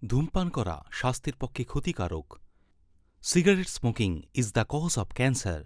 ধূমপান করা স্বাস্থ্যের পক্ষে ক্ষতিকারক। Cigarette smoking is the cause of cancer.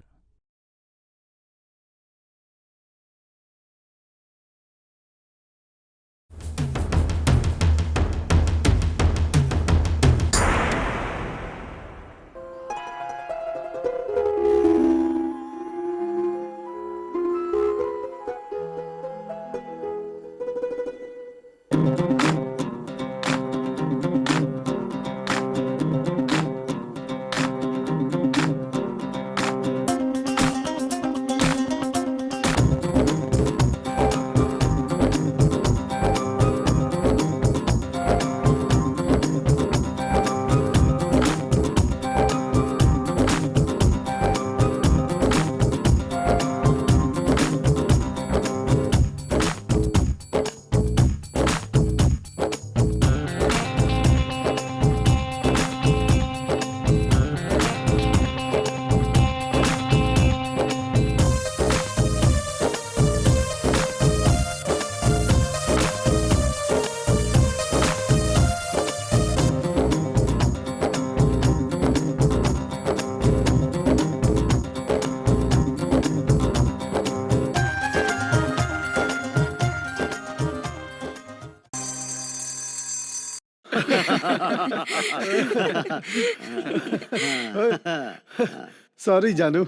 Sorry জানু।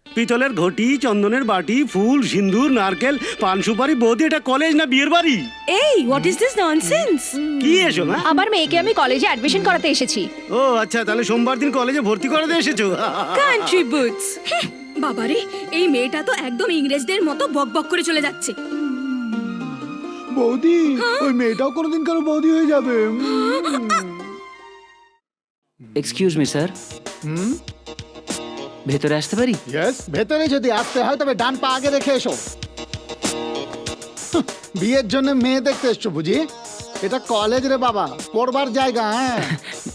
পিতলের ঘটি, চন্দনের বাটি, ফুল, সিন্দুর, নারকেল, পান সুপারি, বৌদি, এটা কলেজ না বিয়ের বাড়ি? এই হোয়াট ইজ দিস ননসেন্স? কি এসো না? আমার মেয়েকে আমি কলেজে অ্যাডমিশন করাতে এসেছি। ও আচ্ছা, তাহলে সোমবার দিন কলেজে ভর্তি করাতে এসেছো? Country boots. বাবারে, এই মেয়েটা তো একদম ইংরেজদের মতো বকবক করে চলে যাচ্ছে। বৌদি, ওই মেয়েটাও কোনোদিন কারো বৌদি হয়ে যাবে। এক্সকিউজ মি স্যার, ভেতরে আসতে পারি? ইয়েস, ভেতরে যদি আসতে হয় তবে ডান পা আগে রেখে এসো। বিয়ের জন্য মেয়ে দেখতে এসছো বুঝি? এটা কলেজ রে বাবা, পড়বার জায়গা। হ্যাঁ,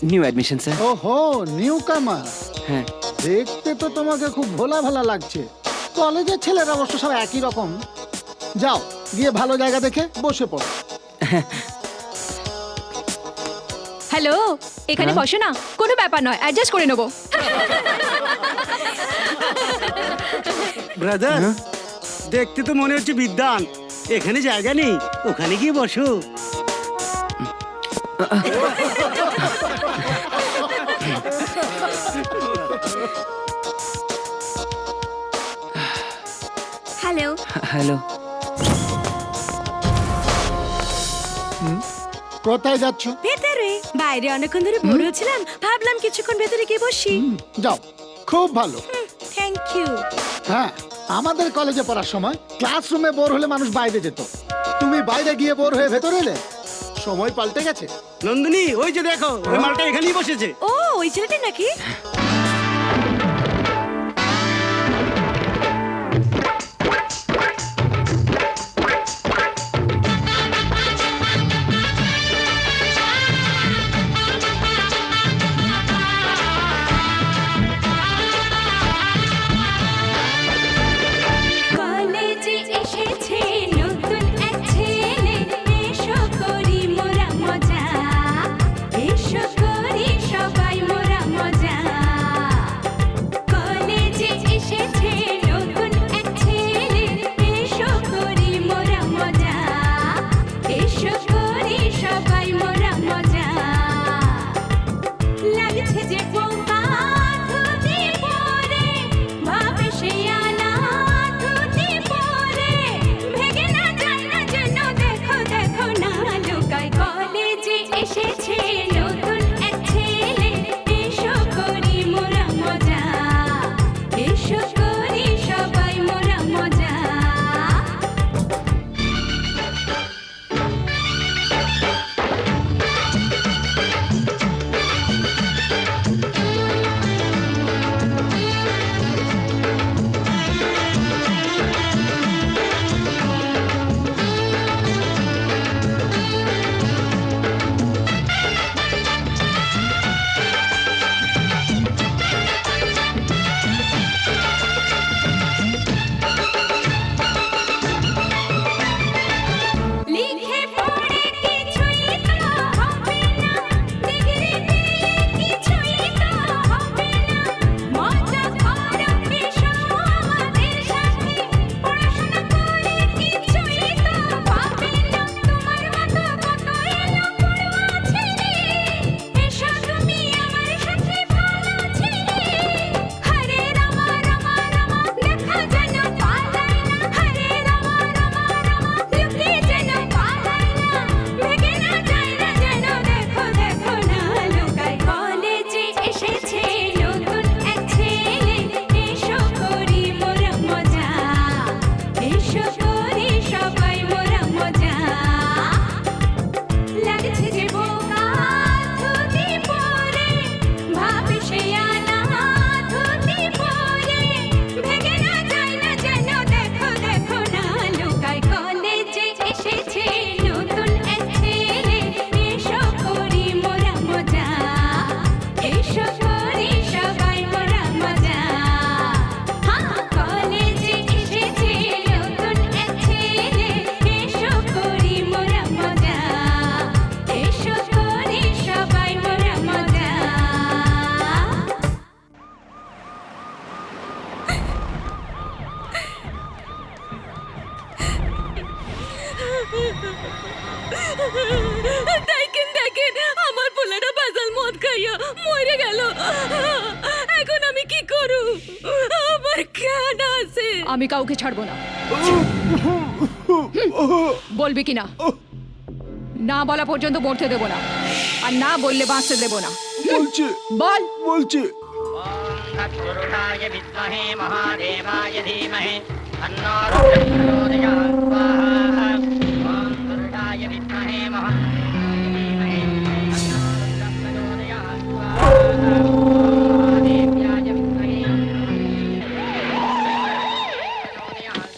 নিউ অ্যাডমিশন স্যার। ওহো, নিউ কামার। হ্যাঁ, দেখতে তো তোমাকে খুব ভোলা ভালা লাগছে। কলেজের ছেলেরা অবশ্য সব একই রকম। যাও, গিয়ে ভালো জায়গা দেখে বসে পড়ো। হ্যালো, এখানে বসো না, কোনো ব্যাপার নয়, অ্যাডজাস্ট করে নেবো। ব্রাদার, দেখতে তো মনে হচ্ছে বিদ্বান। এখানে জায়গা নেই, ওখানে গিয়ে বসো। হ্যালো। হ্যালো। কোথায় যাচ্ছ? ভেতরে। বাইরে অনেকক্ষণ ধরে বোর হচ্ছিলাম, ভাবলাম কিছুক্ষণ ভেতরে গিয়ে বসি। যাও, খুব ভালো। Thank you. হ্যাঁ, আমাদের কলেজে পড়ার সময় ক্লাসরুমে বোর হলে মানুষ বাইরে যেত। তুমি বাইরে গিয়ে বোর হয়ে ভেতরে এলে। সময় পাল্টে গেছে। নন্দিনী, ওই যে দেখো, ওই মালটা এখানেই বসেছে। ও, ওই ছেলেটা নাকি? কলেজে এসেছে নতুন এক ছেলে, এসো করি মোরা মজা, এসো করি সবাই মোরা মজা। দেখেন দেখেন আমার পোলাটা বাজাল মদ খাইয়া মরে গেল। এখন আমি কি করু? আমার কেন আছে? আমি কাউকে ছাড়বো না। বলবি কি না? না বলা পর্যন্ত মরতে দেবো না, আর না বললে বাঁচতে দেবো না। বলছি বল। বলছি तत्पुरुषाय विद्महे महादेवाय धीमहि तन्नो रुद्रः स्वाहा। ॐ पुरुषाय विद्महे महादेवाय धीमहि तन्नो रुद्रः प्रचोदयात् स्वाहा। ॐ महादेव्याय विद्महे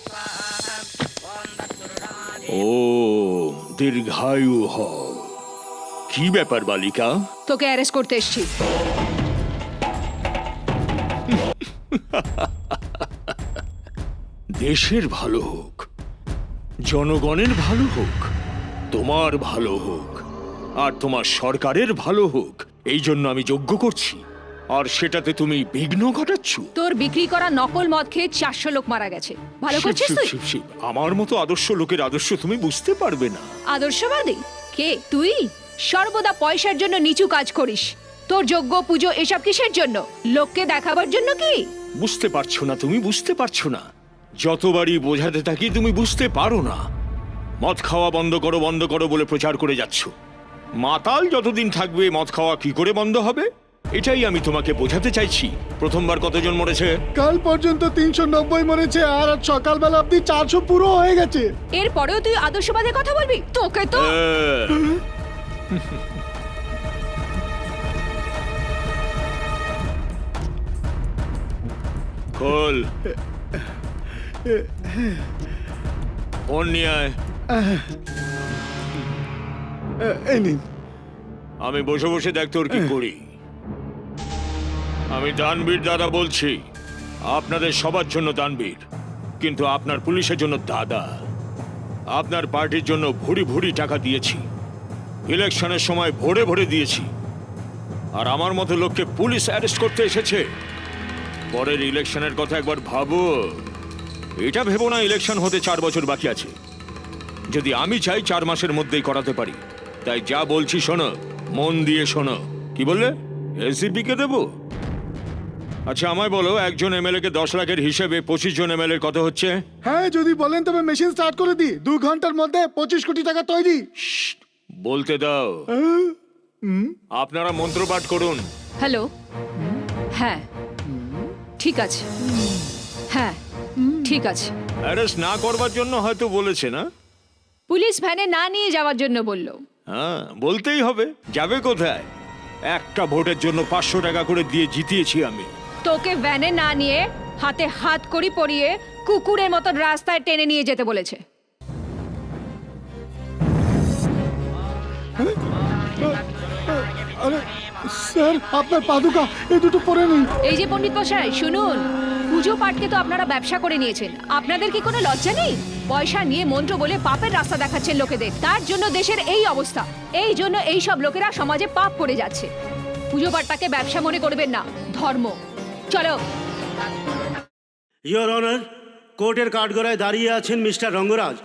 स्वाहा। ॐ तत्पुरुषाय ও দীর্ঘায়ু হও। কি ব্যাপার বালিকা? তোকে অ্যারেস্ট করতে এসেছি। দেশের ভালো হোক, জনগণের ভালো হোক, তোমার ভালো হোক, আর তোমার সরকারের ভালো হোক, এই জন্য আমি যজ্ঞ করছি, আর সেটাতে তুমি বিঘ্ন ঘটাচ্ছ। তোর বিক্রি করা নকল মদ খেয়ে 400 লোক মারা গেছে। ভালো করছিস তুই? শিব, শিব, আমার মতো আদর্শ লোকের আদর্শ তুমি বুঝতে পারবে না। আদর্শবাদী কে তুই? সর্বদা পয়সার জন্য নিচু কাজ করিস। তোর যজ্ঞ পুজো এসব কিসের জন্য? লোককে দেখাবার জন্য কি? বুঝতে পারছো না, তুমি বুঝতে পারছো না। যতবারই বোঝাতে থাকি তুমি বুঝতে পারো না। মদ খাওয়া বন্ধ করো বন্ধ করো বলে প্রচার করে যাচ্ছ। মাতাল যতদিন থাকবে মদ খাওয়া কি করে বন্ধ হবে? এটাই আমি তোমাকে বোঝাতে চাইছি। প্রথমবার কতজন মরেছে? কাল পর্যন্ত 390 মরেছে, আর আজ সকালবেলা অব্দি 400 পুরো হয়ে গেছে। এরপরেও তুই আদর্শবাদের কথা বলবি? তোকে তো খোল ফোন নিয়ে আয়। এই নিন। আমি বসে বসে দেখ তোর কি করি। আমি দানবীর দাদা বলছি, আপনাদের সবার জন্য দানবীর, কিন্তু আপনার পুলিশের জন্য দাদা। আপনার পার্টির জন্য ভুরি ভুরি টাকা দিয়েছি, ইলেকশনের সময় ভরে ভরে দিয়েছি, আর আমার মতো লোককে পুলিশ অ্যারেস্ট করতে এসেছে। পরের ইলেকশনের কথা একবার ভাবো। এটা ভেবো না ইলেকশন হতে 4 বছর বাকি আছে। যদি আমি চাই 4 মাসের মধ্যেই করাতে পারি। তাই যা বলছি শোনো, মন দিয়ে শোনো। কি বললে? এসিপি কে দেবো? আচ্ছা আমায় বলো, একজন এমএলএ কে 10 লাখের হিসেবে 25 জন এমএলএ কত হচ্ছে? হ্যাঁ যদি বলেন তবে মেশিন স্টার্ট করে দিই। 2 ঘন্টার মধ্যে 25 কোটি টাকা তৈরি। বলতে দাও। আপনারা মন্ত্রপাঠ করুন। হ্যালো। হ্যাঁ ঠিক আছে। হ্যাঁ ঠিক আছে। অ্যারেস্ট না করবার জন্য হয়তো বলেছে না? পুলিশ ভ্যানে না নিয়ে যাওয়ার জন্য বললো। হ্যাঁ বলতেই হবে। যাবে কোথায়? একটা ভোটের জন্য 500 টাকা করে দিয়ে জিতিয়েছি আমি। তোকে ভ্যানে না নিয়ে হাতে হাত কড়ি পরিয়ে কুকুরের মতো রাস্তায় টেনে নিয়ে যেতে বলেছে। আরে স্যার, আপনার পাদুকা এই দুটো পরে নিন। এই যে পণ্ডিত মশাই শুনুন, পুজো পাঠকে তো আপনারা ব্যবসা করে নিয়েছেন। আপনাদের কি কোনো লজ্জা নেই? পয়সা নিয়ে মন্ত্র বলে পাপের রাস্তা দেখাচ্ছেন লোকেদের। তার জন্য দেশের এই অবস্থা। এই জন্য এই সব লোকেরা সমাজে পাপ করে যাচ্ছে। পুজো পাঠটাকে ব্যবসা মনে করবেন না, ধর্ম। চলো। ইয়োর অনার, কোর্টের কাঠগড়ায় দাঁড়িয়ে আছেন মিস্টার রঙ্গরাজ।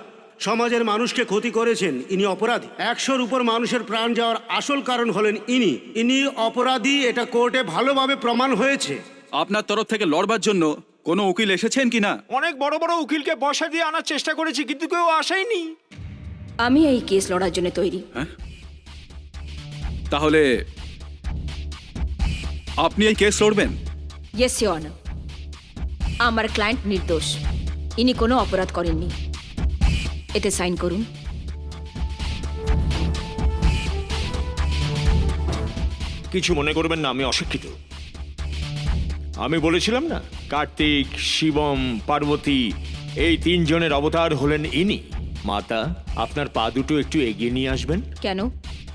সমাজের মানুষকে ক্ষতি করেছেন, ইনি অপরাধী। 100-র উপর মানুষের প্রাণ যাওয়ার আসল কারণ হলেন ইনি অপরাধী। এটা কোর্টে ভালোভাবে প্রমাণ হয়েছে। আপনার তরফ থেকে লড়বার জন্য কোনো উকিল এসেছেন কিনা? অনেক বড় বড় উকিলকে বসা দিয়ে আনার চেষ্টা করেছি, কিন্তু কেউ আসেনি। আমি এই কেস লড়ার জন্য তৈরি। তাহলে আপনি এই কেস লড়বেন? Yes your honour. আমার ক্লায়েন্ট নির্দোষ, ইনি কোনো অপরাধ করেননি। এতে সাইন করুন। কিছু মনে করবেন না, আমি অশিক্ষিত। আমি বলেছিলাম না, কার্তিক, শিবম, পার্বতী এই 3 জনের অবতার হলেন ইনি। মাতা, আপনার পা দুটো একটু এগিয়ে নিয়ে আসবেন। কেন?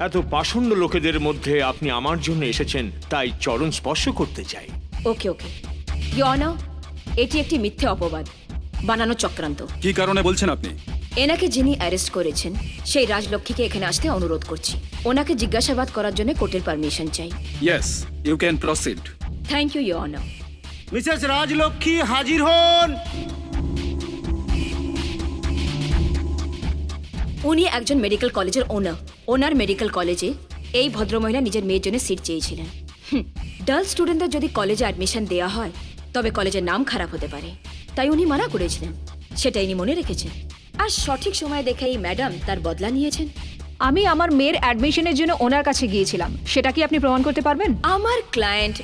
এত পাষণ্ড লোকেদের মধ্যে আপনি আমার জন্য এসেছেন, তাই চরণ স্পর্শ করতে চাই। ওকে ওকে ইওর অনার, এটি একটি মিথ্যে অপবাদ, বানানো চক্রান্ত। কি কারণে বলছেন আপনি? এনাকে যিনি অ্যারেস্ট করেছেন সেই রাজলক্ষ্মীকে এখানে আসতে অনুরোধ করছি। ওনাকে জিজ্ঞাসাবাদ করার জন্য কোর্টের পারমিশন চাই। Yes, you can proceed. Thank you your honour. Mrs Rajlakshmi হাজির হন। উনি একজন মেডিকেল কলেজের ওনার মেডিকেল কলেজে এই ভদ্রমহিলা নিজের মেয়ের জন্য সিট চেয়েছিলেন। ডাল স্টুডেন্টদের যদি কলেজে অ্যাডমিশন দেওয়া হয় তবে কলেজের নাম খারাপ হতে পারে, তাই উনি মানা করেছিলেন। সেটা ইনি মনে রেখেছেন, আর সঠিক সময় দেখে এই ম্যাডাম তার বদলা নিয়েছেন। আমি আমার মেয়ের অ্যাডমিশনের জন্য ওনার কাছে গিয়েছিলাম, সেটা কি আপনি প্রমাণ করতে পারবেন? আমার ক্লায়েন্ট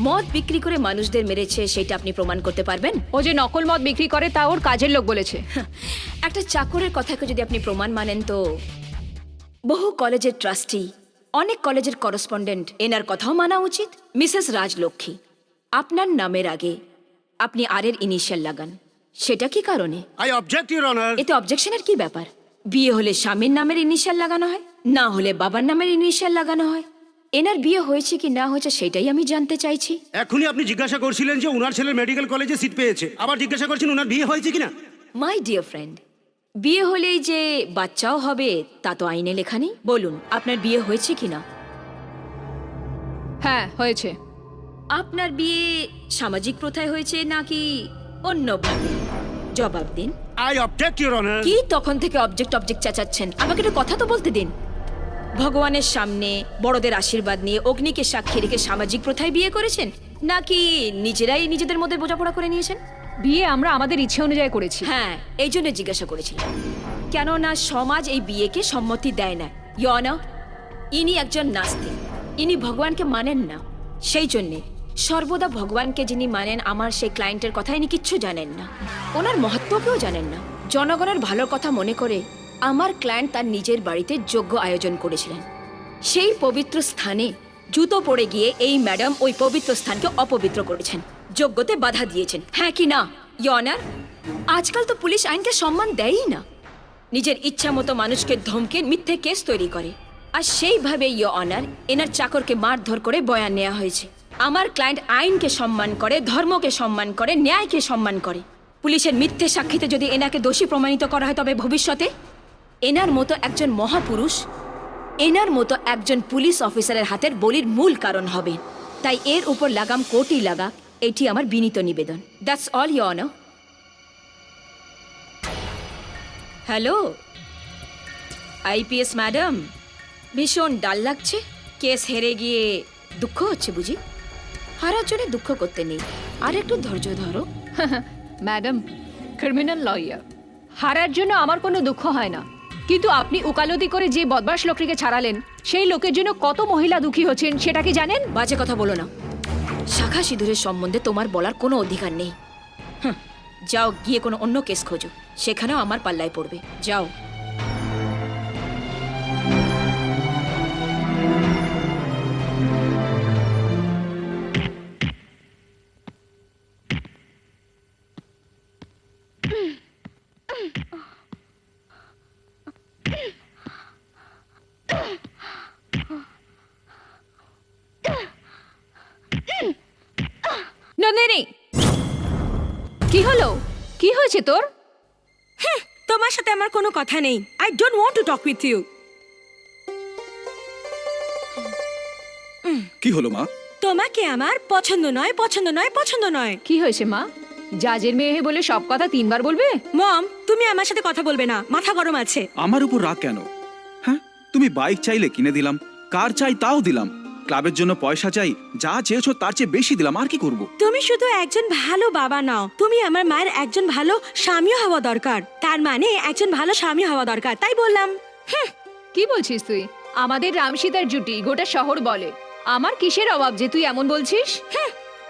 মদ বিক্রি করে মানুষদের মেরেছে, সেটা আপনি প্রমাণ করতে পারবেন? ও যে নকল মদ বিক্রি করে তা ওর কাজের লোক বলেছে। একটা চাকরের কথাকে যদি আপনি প্রমাণ মানেন তো বহু কলেজের ট্রাস্টি, অনেক কলেজের করেসপন্ডেন্ট এনার কথাও মানা উচিত। মিসেস রাজলক্ষ্মী, আপনার নামের আগে আপনি আর এর ইনিশিয়াল লাগান, সেটা কি কারণে? I object your honour. এতে অবজেকশনের কি ব্যাপার? বিয়ে হলে স্বামীর নামের ইনিশিয়াল লাগানো হয়, না হলে বাবার নামের ইনিশিয়াল লাগানো হয়। এনার বিয়ে হয়েছে কি না হয়েছে সেটাই আমি জানতে চাইছি। এখনই আপনি জিজ্ঞাসা করছিলেন যে উনার ছেলের মেডিকেল কলেজে সিট পেয়েছে, আবার জিজ্ঞাসা করছেন উনার বিয়ে হয়েছে কিনা। মাই ডিয়ার ফ্রেন্ড, বিয়ে হলেই যে বাচ্চাও হবে তা তো আইনে লেখা নেই। বলুন আপনার বিয়ে হয়েছে কিনা? হ্যাঁ হয়েছে। আপনার বিয়ে সামাজিক প্রথায় হয়েছে নাকি অন্যভাবে? জবাব দিন। I object your honour. কি তখন থেকে অবজেক্ট চেঁচাচ্ছেন? আমাকে একটু কথা তো বলতে দিন। ভগবানের সামনে বড়দের আশীর্বাদ নিয়ে অগ্নিকে সাক্ষী রেখে সামাজিক প্রথায় বিয়ে করেছেন নাকি নিজেরাই নিজেদের মধ্যে বোঝাপড়া করে নিয়েছেন? বিয়ে আমরা আমাদের ইচ্ছে অনুযায়ী করেছি। হ্যাঁ, এই জন্য জিজ্ঞাসা করেছিলাম, কেননা সমাজ এই বিয়েকে সম্মতি দেয় না। ইয়না, ইনি একজন নাস্তিক, ইনি ভগবানকে মানেন না। সেই জন্যে সর্বদা ভগবানকে যিনি মানেন, আমার সেই ক্লায়েন্টের কথা ইনি কিচ্ছু জানেন না, ওনার মহত্বকেও জানেন না। জনগণের ভালোর কথা মনে করে আমার ক্লায়েন্ট তার নিজের বাড়িতে যজ্ঞ আয়োজন করেছিলেন। সেই পবিত্র স্থানে জুতো পড়ে গিয়ে এই ম্যাডাম ওই পবিত্র স্থানকে অপবিত্র করেছেন, যজ্ঞতে বাধা দিয়েছেন। হ্যাঁ কি না ইয়নার? আজকাল তো পুলিশ আইনকে সম্মান দেয়ই না, নিজের ইচ্ছা মতো মানুষকে ধমকে মিথ্যে কেস তৈরি করে। আর সেইভাবে ইয়নার এনার চাকরকে মারধর করে বয়ান নেওয়া হয়েছে। আমার ক্লায়েন্ট আইনকে সম্মান করে, ধর্মকে সম্মান করে, ন্যায়কে সম্মান করে। পুলিশের মিথ্যে সাক্ষীতে যদি এনাকে দোষী প্রমাণিত করা হয় তবে ভবিষ্যতে এনার মতো একজন মহাপুরুষ, এনার মতো একজন পুলিশ অফিসারের হাতের বলির মূল কারণ হবে। তাই এর উপর লাগাম কোর্টই লাগা, এটি আমার বিনীত নিবেদন। That's all your honour. Hello IPS madam, ভীষণ ডাল লাগছে। কেস হেরে গিয়ে দুঃখ হচ্ছে বুঝি? হারার জন্য দুঃখ করতে নেই, আর একটু ধৈর্য ধরো। ম্যাডাম ক্রিমিনাল লয়ার, হারার জন্য আমার কোনো দুঃখ হয় না, কিন্তু আপনি উকালতি করে যে বদমাশ লোকটিকে ছাড়ালেন সেই লোকের জন্য কত মহিলা দুঃখী হচ্ছেন সেটা কি জানেন? বাজে কথা বলো না। শাখা সিঁদুরের সম্বন্ধে তোমার বলার কোনো অধিকার নেই। যাও গিয়ে কোনো অন্য কেস খোঁজো, সেখানেও আমার পাল্লায় পড়বে। যাও। নন্দিনী, কি হলো? কি হয়েছে তোর? তোমার সাথে আমার কোনো কথা নেই। I don't want to talk with you. কি হলো মা? তোমাকে আমার পছন্দ নয়, পছন্দ নয়, পছন্দ নয়। কি হয়েছে মা? জাজের মেয়ে বলে সব কথা তিনবার বলবে? মম, তুমি আমার সাথে কথা বলবে না, মাথা গরম আছে। আমার উপর রাগ কেন? হ্যাঁ, তুমি বাইক চাইলে কিনে দিলাম, কার চাই তাও দিলাম, ক্লাবের জন্য পয়সা চাই, যা চেয়েছো তার চেয়ে বেশি দিলাম, আর কি করব? তুমি শুধু একজন ভালো বাবা নাও, তুমি আমার মায়ের একজন ভালো স্বামীও হওয়া দরকার। তার মানে একজন ভালো স্বামী হওয়া দরকার, তাই বললাম। কি বলছিস তুই? আমাদের রামসীতার জুটি গোটা শহর বলে। আমার কিসের অভাব যে তুই এমন বলছিস?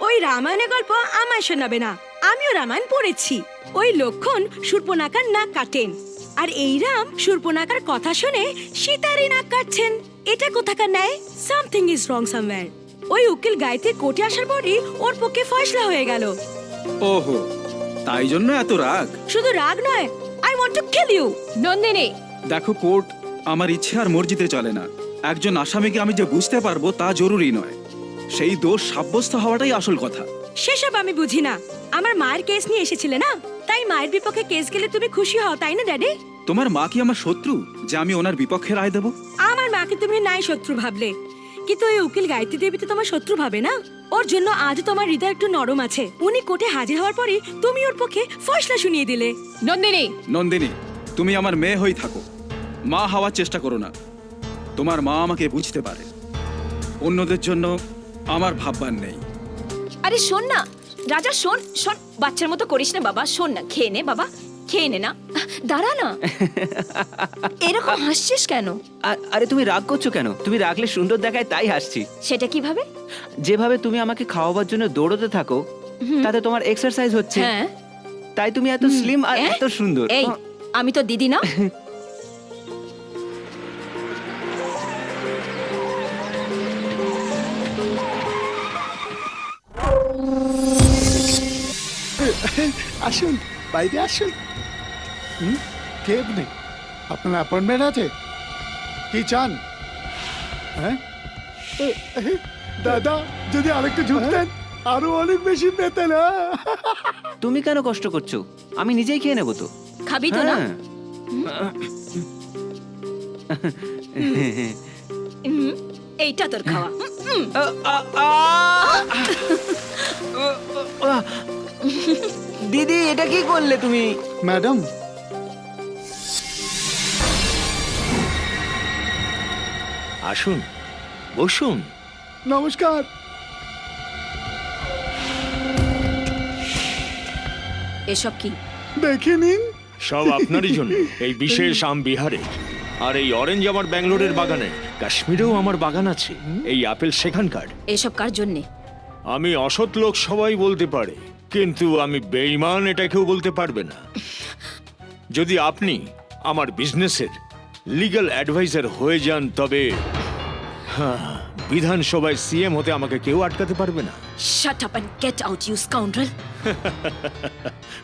ওই রামায়ণের গল্প আমায় শোনাবে না, আমিও রামায়ণ পড়েছি। ওই লক্ষণ শূর্পণখার নাক কাটেন, আর এই রাম শূর্পণখার কথা শুনে সীতারই নাক কাটছেন। এটা কোথাকার ন্যায়? Something is wrong somewhere. ওই উকিল গায়ত্রী কোর্টে আসার পরই ওর পক্ষে ফয়সলা হয়ে গেল। ওহো, তাই জন্য এত রাগ? শুধু রাগ নয়, I want to kill you. Nandini, দেখো কোর্ট, আমার ইচ্ছে আর মর্জিতে চলে না। একজন আসামিকে আমি যে বুঝতে পারবো তা জরুরি নয়, সেই দোষ সাব্যস্ত হওয়াটাই আসল কথা। সেসব আমি বুঝি না। আমার মায়ের কেস নিয়ে এসেছিলে না, তাই মায়ের বিপক্ষে কেস গেলে তুমি খুশি হও, তাই না ড্যাডি? তোমার মা কি আমার শত্রু যে আমি ওনার বিপক্ষে রায় দেবো? আমার মাকে তুমি নাই শত্রু ভাবলে, কিন্তু ওই উকিল গায়ত্রী দেবী তো তোমার শত্রু ভাবে না। ওর জন্য আজ তোমার হৃদয় একটু নরম আছে। উনি কোর্টে হাজির হওয়ার পরে তুমি ওর পক্ষে ফয়সলা শুনিয়ে দিলে। নন্দিনী, নন্দিনী, তুমি আমার মেয়ে হয়ে থাকো, মা হওয়ার চেষ্টা করো না। তোমার মা আমাকে বুঝতে পারে, অন্যদের জন্য আমার ভাববার নেই। আরে শোন না রাজা, শোন শোন, বাচ্চার মতো করিস না বাবা, শোন না, খেয়ে নে বাবা, খেয়ে নে না, দাঁড়া না, এরকম হাসছিস কেন? আরে তুমি রাগ করছো কেন? তুমি রাগলে সুন্দর দেখায় তাই হাসছি। সেটা কিভাবে? যেভাবে তুমি আমাকে খাওয়াবার জন্য দৌড়তে থাকো, তাতে তোমার এক্সারসাইজ হচ্ছে, হ্যাঁ তাই তুমি এত স্লিম আর এত সুন্দর। এই আমি তো দিদি না? আসুন, বাইরে আসুন। কে আপনি? আপনার অ্যাপয়েন্টমেন্ট আছে? কি চান? হ্যাঁ দাদা, যদি আরেকটু ঝুঁকতেন আরো অনেক বেশি পেতেন। তুমি কেন কষ্ট করছো? আমি নিজেই খেয়ে নেবো তো। খাবি তো না? হ্যাঁ। এইটা তোর খাওয়া। দিদি, এটা কি করলে তুমি? ম্যাডাম, আসুন, বসুন। নমস্কার। এসব কি? দেখে নিন। সব আপনারই জন্য। এই বিশেষ আম বিহারের, আর এই অরেঞ্জ আমার ব্যাঙ্গালোরের বাগানে। কাশ্মীরেও আমার বাগান আছে, এই আপেল সেখানকার। এসব কার জন্যে? আমি অসৎ লোক সবাই বলতে পারে, কিন্তু আমি বেঈমান এটা কেউ বলতে পারবে না। যদি আপনি আমার বিজনেসের লিগ্যাল অ্যাডভাইজার হয়ে যান, তবে বিধানসভায় সিএম হতে আমাকে কেউ আটকাতে পারবে না। Shut up and get out, you scoundrel.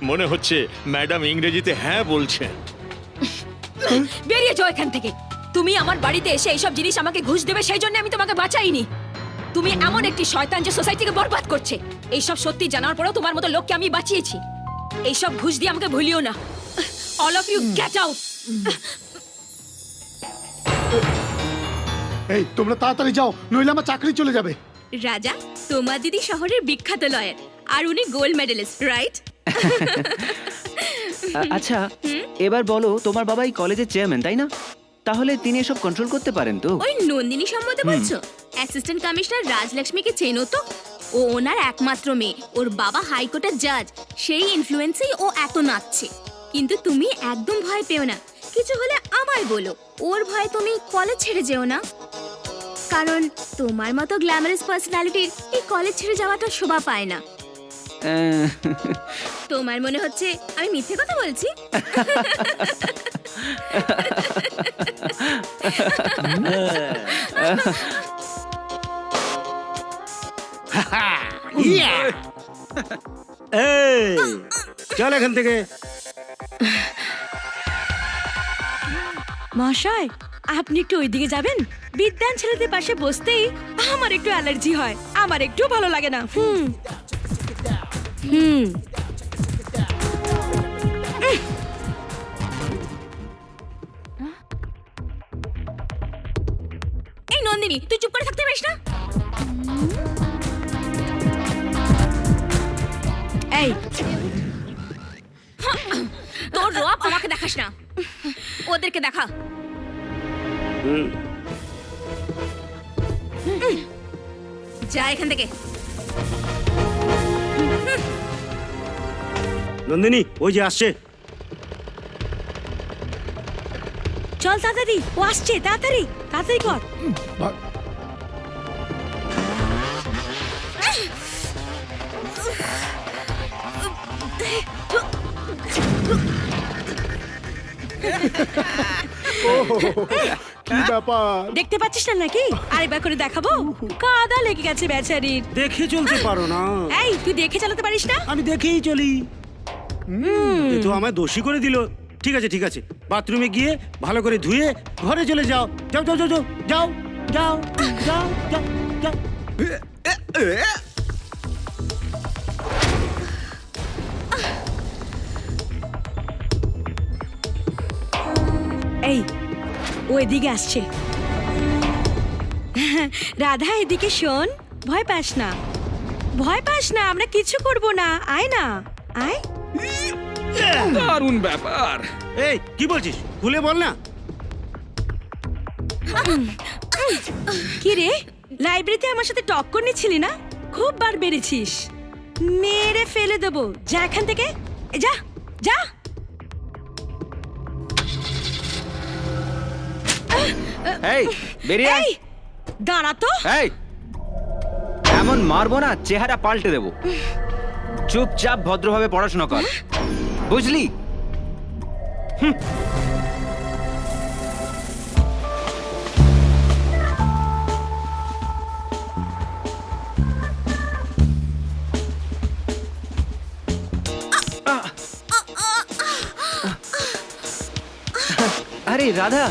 মনে হচ্ছে ম্যাডাম ইংরেজিতে হ্যাঁ বলছেন। বেরিয়ে যাও এখান থেকে। তুমি আমার বাড়িতে এসে এইসব জিনিস আমাকে ঘুষ দেবে, সেই জন্য আমি তোমাকে বাঁচাইনি। তুমি এমন একটি শয়তান যে সোসাইটিকে বরবাদ করছে। এইসব সত্যি জানার পরেও তোমার মতো লোককে আমি বাঁচিয়েছি। এইসব ঘুষ দিয়ে আমাকে ভুলিও না। All of you get out. এই তোমরা তাড়াতাড়ি যাও, নইলে আমার চাকরি চলে যাবে। রাজা, তোমার দিদি শহরের বিখ্যাত লয়ার, আর উনি গোল্ড মেডেলিস্ট, রাইট? আচ্ছা, এবার বলো, তোমার বাবা এই কলেজের চেয়ারম্যান, তাই না? তাহলে তিনি এসব কন্ট্রোল করতে পারেন তো? ওই নন্দিনী সম্বন্ধে বলছো? অ্যাসিস্ট্যান্ট কমিশনার রাজলক্ষ্মীকে চেনো তো? ও ওনার একমাত্র মেয়ে, ওর বাবা হাইকোর্টের জাজ। সেই ইনফ্লুয়েন্সেই ও এত নাচছে। কিন্তু তুমি একদম ভয় পেও না, কিছু হলে আমায় বলো। ওর ভয় তুমি কলেজ ছেড়ে যেও না, কারণ তোমার মতো গ্ল্যামারাস পার্সোনালিটির এই কলেজ ছেড়ে যাওয়াটা শোভা পায় না। তোমার মনে হচ্ছে আমি মিথ্যে কথা বলছি? চল এখান থেকে। মহাশয়, আপনি একটু ওইদিকে যাবেন? বিদ্যান ছেলেদের পাশে বসতেই আমার একটু অ্যালার্জি হয়, আমার একটু ভালো লাগে না। এই নন্দিনী, তুই চুপ করে থাকতে পারিস না? এই তোর রূপ আমাকে দেখাস না, ওদেরকে দেখা। যা এখান থেকে। নন্দিনী, ওই যে আসছে। চল তাড়াতাড়ি, ও আসছে, তাড়াতাড়ি তাড়াতাড়ি কর। কি ব্যাপার? দেখতে পাচ্ছিস না নাকি? আরেকবার করে দেখাবো? কাদা লেগে গেছে বেচারির। দেখে চলতে পারো না? এই, তুই দেখে চালাতে পারিস না? আমি দেখেই চলি। এ তো আমায় দোষী করে দিল। ঠিক আছে ঠিক আছে, বাথরুমে গিয়ে ভালো করে ধুয়ে ঘরে চলে যাও। যাও যাও যাও যাও যাও যাও যাও যাও যাও। এই, ও এদিকে আসছে। রাধা, এদিকে শোন, ভয় পাস না, ভয় পাস না, আমরা কিছু করব না। আয় না, আয়। দারুণ ব্যাপার। এই কি বলছিস, খুলে বল না। কি রে, লাইব্রেরিতে আমার সাথে টক্কর নিচ্ছিলি না? খুব বার বেড়েছিস, মেরে ফেলে দেবো। যা এখান থেকে, যা যা। এই বেরিয়ে আয়। এই দাঁড়া তো। এই এমন মারবো না, চেহারা পাল্টে দেবো। চুপচাপ ভদ্রভাবে পড়াশোনা কর, বুঝলি? আরে রাধা,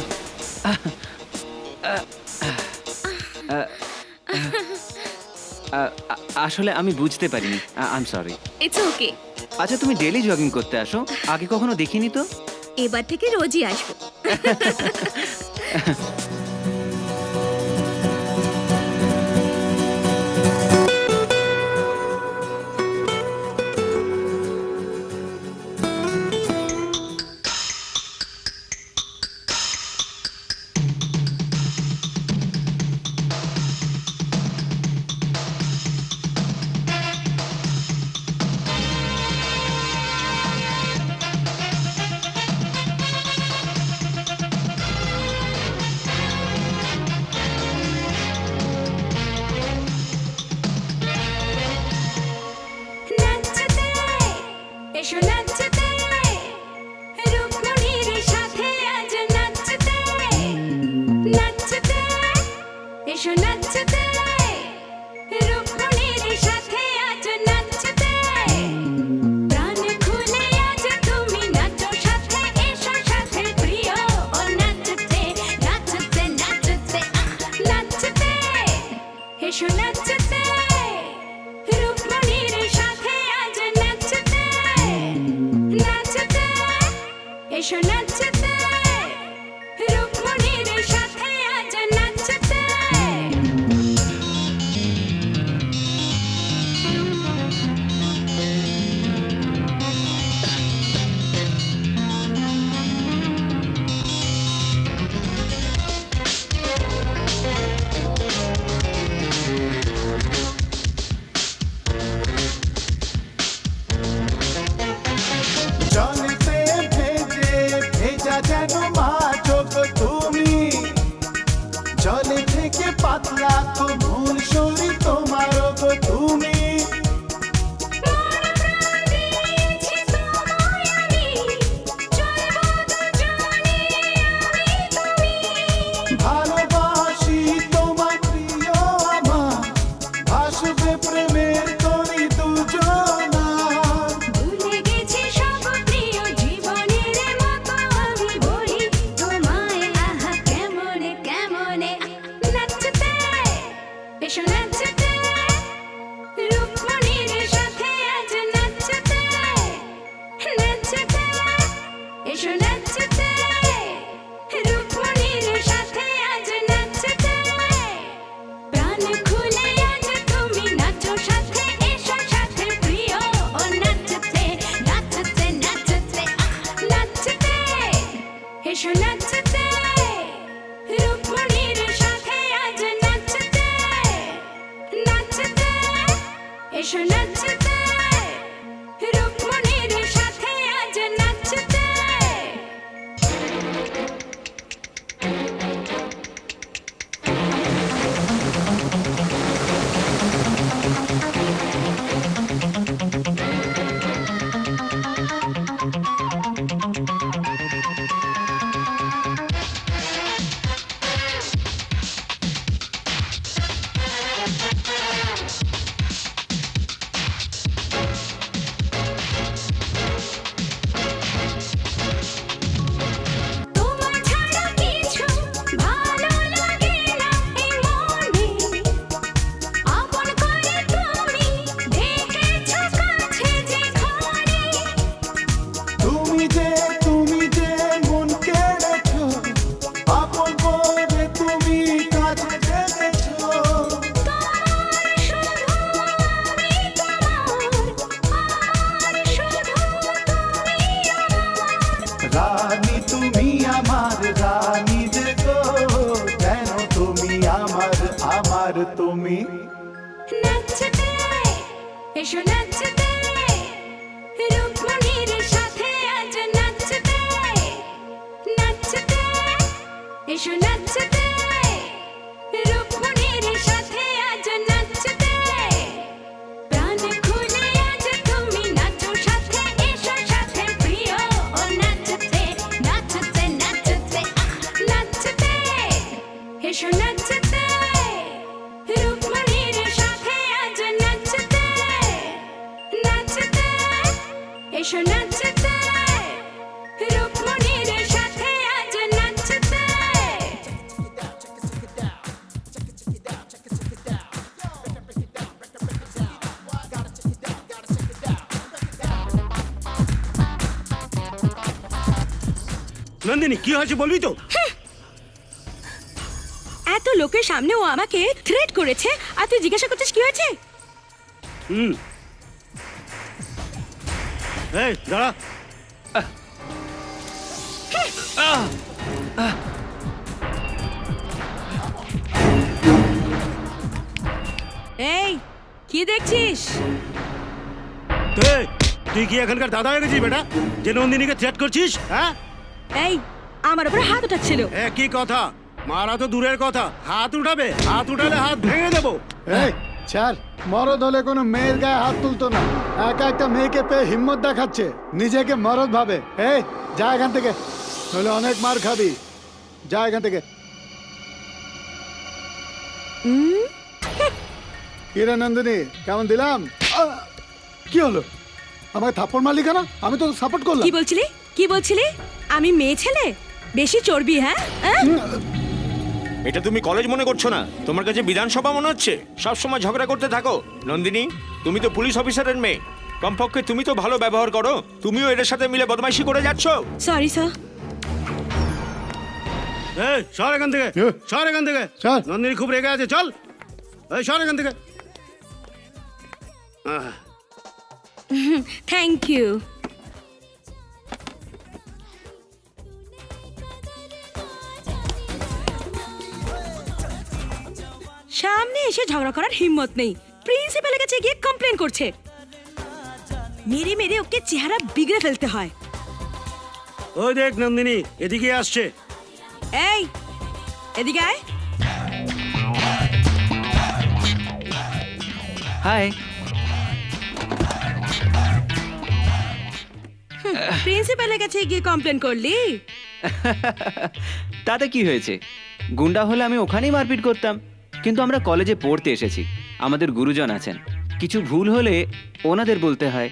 আসলে আমি বুঝতে পারিনি, I am sorry. It's okay. আচ্ছা, তুমি ডেলি জগিং করতে আসো? আগে কখনো দেখিনি তো। এবার থেকে রোজই আসবো। নাচতে এসো, নাচতে রুক্মিণীর সাথে আজ নাচতে। নাচতে এসো, নাচতে রুক্মিণীর সাথে আজ নাচতে। প্রাণ খুলে আজ তুমি নাচো সাথে, এসো সাথে প্রিয় ও নাচতে। নাচতে নাচতে নাচতে এসো, নাচতে রুক্মিণীর সাথে আজ নাচতে। নাচতে এসো, নাচতে রুক্মিণীর সাথে আজ নাচতে। জলেতে ভেজে ভেজা যেন মাছ গো তুমি, জলে থেকে পাতলা কোমল শরীর তোমার গো তুমি। মন প্রাণ দিয়েছি তোমায় আমি, চলবো দুজনে আমি তুমি। ভালোবাসি তোমার প্রিয় আমার, ভাসবে প্রেমের তরি দুজনা। ভুলে গেছি সব প্রিয় জীবনের মতো আমি বলি তোমায়, আহা কেমনে কেমনে। নাচতে এসো, নাচতে রুক্মিণীর সাথে আজ নাচতে। নাচতে এসো, নাচতে রুক্মিণীর সাথে আজ নাচতে। প্রাণ খুলে আজ তুমি নাচো সাথে, এসো সাথে প্রিয় ও নাচতে। নাচতে নাচতে নাচতে এসো, নাচতে রুক্মিণীর সাথে আজ নাচতে। নাচতে এসো, নাচতে রুক্মিণীর সাথে আজ নাচতে। তোমার ছাড়া কিছু ভালো লাগে না এই মনে, আপন করে তুমি দেখেছো কাছে যে ঘরে। তুমি যে মন কেড়েছো, আপন করে তুমি কাছে জেগেছো। তোমার শুধু আমি তোমার, আর শুধু তুমি রানী তুমি আমার রানী যে গো যেন তুমি আমার আমার তুমি নাচতে এসো নাচতে রুক্মণীর সাথে আজ নাচতে নাচতে এসো নাচতে রুক্মণীর সাথে আজ নাচতে প্রাণ খুলে আজ তুমি নাচো সাথে এসো সাথে প্রিয় ও নাচতে নাচতে নাচতে নাচতে এসো নাচতে রুক্মণীর সাথে আজ নাচতে নাচতে এসো নাচতে রুক্মণীর সাথে আজ নাচতে নন্দিনী কি হয়েছে বলবি তো? এত লোকের সামনে ও আমাকে থ্রেট করেছে আর তুই জিজ্ঞাসা করছিস কি হয়েছে? হুম। এই দাঁড়া। এই কি দেখছিস? তুই কি এখানকার দাদা হয়ে গেছিস বেটা, যে নন্দিনীকে থ্রেট করছিস? হ্যাঁ, এই আমার উপরে হাত উঠাচ্ছিল। একই কথা, মারা তো দূরের কথা, হাত উঠাবে, হাত উঠালে হাত ভেঙে দেবো। এই ছাড়, মরদ হলে কোনো মেয়ের গায়ে হাত তুলতো না। একা একটা মেয়েকে পেয়ে হিম্মত দেখাচ্ছে, নিজেকে মরদ ভাবে। এই যা এখান থেকে, নইলে অনেক মার খাবি। যা এখান থেকে। কিরে নন্দিনী, কেমন দিলাম? কি হলো? আমাকে থাপ্পড় মারলি কেন? আমি তো সাপোর্ট করলাম। কি বলছিলি? কি বলছিলি? আমি মেয়ে ছেলে? বেশি চর্বি? হ্যাঁ, এটা তুমি কলেজ মনে করছো না? তোমার কাছে বিধানসভা মনে হচ্ছে? সব সময় ঝগড়া করতে থাকো। নন্দিনী, তুমি তো পুলিশ অফিসারের মেয়ে, কমপক্ষে তুমি তো ভালো ব্যবহার করো। তুমিও এদের সাথে মিলে বদমাইশি করে যাচ্ছ। Sorry sir. এই সর এখান থেকে, সর এখান থেকে। নন্দিনী খুব রেগে আছে, চল। এই সর এখান থেকে। Thank you. সামনে এসে ঝগড়া করার হিম্মত নেই, প্রিন্সিপালের কাছে গিয়ে কমপ্লেন করছে। মেরে মেরে ওকে চেহারা বিগড়ে ফেলতে হয়। ওই দেখ নন্দিনী এদিকে আসছে। এই এদিকে আয়। হাই। প্রিন্সিপালের কাছে গিয়ে কমপ্লেন করলি? তাতে কি হয়েছে? গুন্ডা হলে আমি ওখানেই মারপিট করতাম, কিন্তু আমরা কলেজে পড়তে এসেছি, আমাদের গুরুজন আছেন, কিছু ভুল হলে ওনাদের বলতে হয়।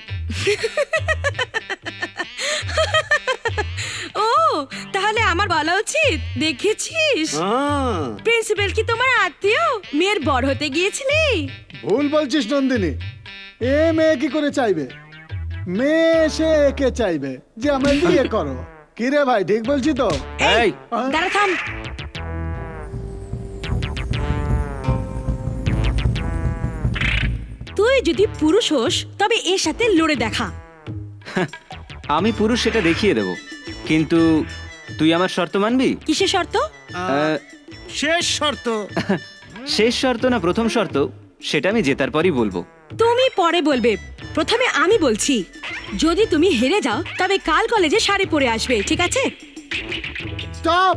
ও তাহলে আমার বলা উচিত। দেখেছিস প্রিন্সিপাল কি তোমার আত্মীয়? মেয়ের বড় হতে গিয়েছিলি। ভুল বলছিস নন্দিনী, এ মেয়ে কি করে চাইবে? মেয়ে সে একে চাইবে যে আমরা বিয়ে করো। কি রে ভাই, ঠিক বলছি তো? এই দাঁড়া, থাম। তুই যদি পুরুষ হোস তবে এর সাথে লড়ে দেখা। আমি পুরুষ সেটা দেখিয়ে দেব, কিন্তু তুই আমার শর্ত মানবি? কিসের শর্ত? শেষ শর্ত। শেষ শর্ত না প্রথম শর্ত সেটা আমি জেতার পরই বলবো। তুমি পরে বলবে, প্রথমে আমি বলছি। যদি তুমি হেরে যাও তবে কাল কলেজে শাড়ি পরে আসবে, ঠিক আছে? স্টপ।